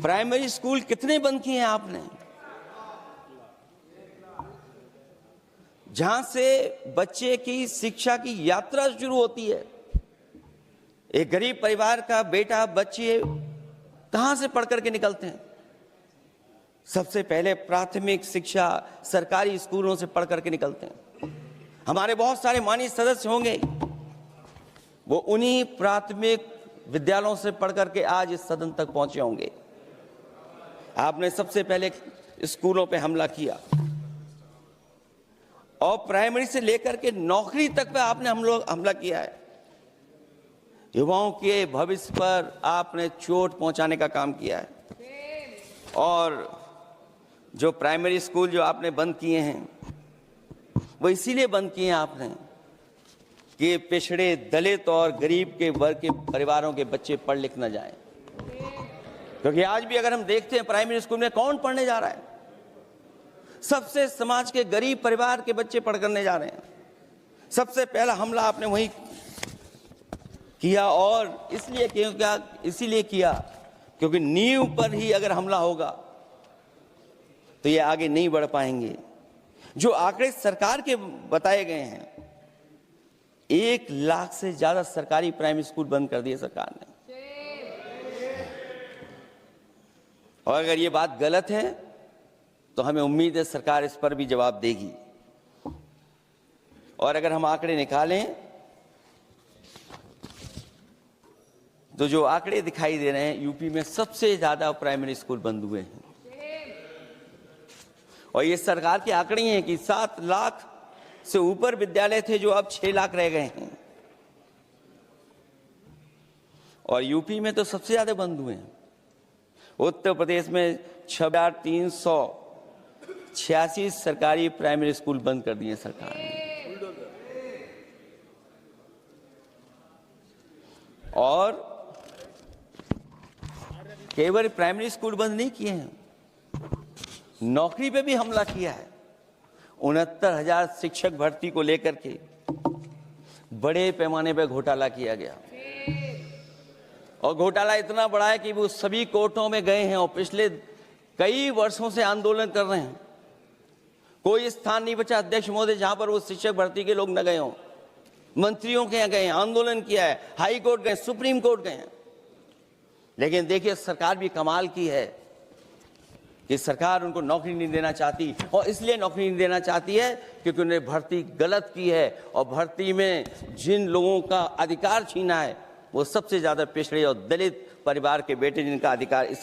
Primary school कितने बंद किए हैं आपने, जहां से बच्चे की शिक्षा की यात्रा शुरू होती है। एक गरीब परिवार का बेटा बच्चे कहां से पढ़ करके निकलते हैं? सबसे पहले प्राथमिक शिक्षा सरकारी स्कूलों से पढ़ करके निकलते हैं। हमारे बहुत सारे माननीय सदस्य होंगे, वो उन्हीं प्राथमिक विद्यालयों से पढ़ करके आज इस सदन तक पहुंचे होंगे। आपने सबसे पहले स्कूलों पे हमला किया और प्राइमरी से लेकर के नौकरी तक पे आपने हमला किया है। युवाओं के भविष्य पर आपने चोट पहुंचाने का काम किया है। और जो प्राइमरी स्कूल जो आपने बंद किए हैं, वो इसीलिए बंद किए हैं आपने कि पिछड़े, दलित और गरीब के वर्ग के परिवारों के बच्चे पढ़ लिख न जाएं। क्योंकि आज भी अगर हम देखते हैं प्राइमरी स्कूल में कौन पढ़ने जा रहा है? सबसे समाज के गरीब परिवार के बच्चे पढ़ करने जा रहे हैं। सबसे पहला हमला आपने वही किया, और इसीलिए किया क्योंकि नींव पर ही अगर हमला होगा तो ये आगे नहीं बढ़ पाएंगे। जो आंकड़े सरकार के बताए गए हैं, 1 लाख से ज्यादा सरकारी प्राइमरी स्कूल बंद कर दिए सरकार ने। और अगर ये बात गलत है तो हमें उम्मीद है सरकार इस पर भी जवाब देगी। और अगर हम आंकड़े निकालें तो जो आंकड़े दिखाई दे रहे हैं, यूपी में सबसे ज्यादा प्राइमरी स्कूल बंद हुए हैं। और ये सरकार के आंकड़े हैं कि 7 लाख से ऊपर विद्यालय थे जो अब 6 लाख रह गए हैं। और यूपी में तो सबसे ज्यादा बंद हुए हैं। उत्तर प्रदेश में 6,386 सरकारी प्राइमरी स्कूल बंद कर दिए सरकार ने। और केवल प्राइमरी स्कूल बंद नहीं किए हैं, नौकरी पे भी हमला किया है। 69,000 शिक्षक भर्ती को लेकर के बड़े पैमाने पर घोटाला किया गया। और घोटाला इतना बड़ा है कि वो सभी कोर्टों में गए हैं और पिछले कई वर्षों से आंदोलन कर रहे हैं। कोई स्थान नहीं बचा अध्यक्ष महोदय जहां पर वो शिक्षक भर्ती के लोग न गए हों। मंत्रियों के यहाँ गए हैं, आंदोलन किया है, हाई कोर्ट गए, सुप्रीम कोर्ट गए हैं। लेकिन देखिए सरकार भी कमाल की है कि सरकार उनको नौकरी नहीं देना चाहती। और इसलिए नौकरी नहीं देना चाहती है क्योंकि उन्होंने भर्ती गलत की है। और भर्ती में जिन लोगों का अधिकार छीना है वो सबसे ज्यादा पिछड़े और दलित परिवार के बेटे, जिनका अधिकार इस